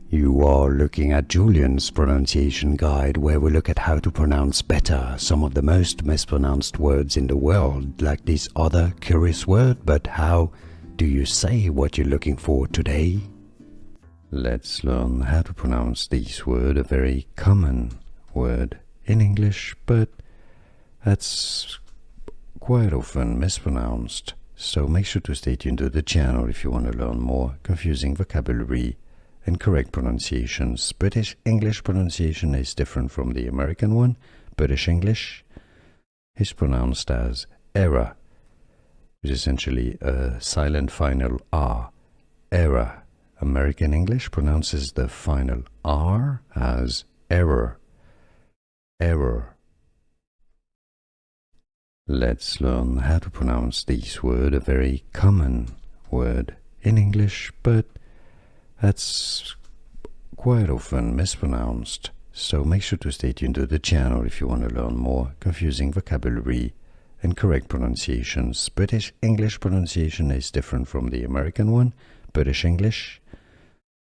You are looking at Julian's pronunciation guide, where we look at how to pronounce better some of the most mispronounced words in the world, like this other curious word. But how do you say what you're looking for today? Let's learn how to pronounce this word, a very common word in English, but that's quite often mispronounced. So make sure to stay tuned to the channel if you want to learn more confusing vocabulary and correct pronunciations. British English pronunciation is different from the American one. British English is pronounced as error, which is essentially a silent final R. Error. American English pronounces the final R as error. Error. Let's learn how to pronounce this word, a very common word in English, but that's quite often mispronounced. So make sure to stay tuned to the channel if you want to learn more confusing vocabulary and correct pronunciations. British English pronunciation is different from the American one. British English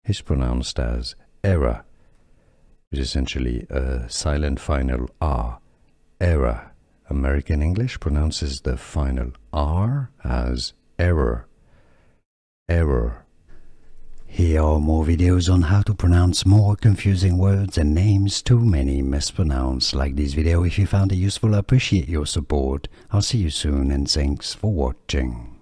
is pronounced as error, which is essentially a silent final R. Error. American English pronounces the final R as error. Error. Here are more videos on how to pronounce more confusing words and names too many mispronounced. Like this video if you found it useful. I appreciate your support. I'll see you soon and thanks for watching.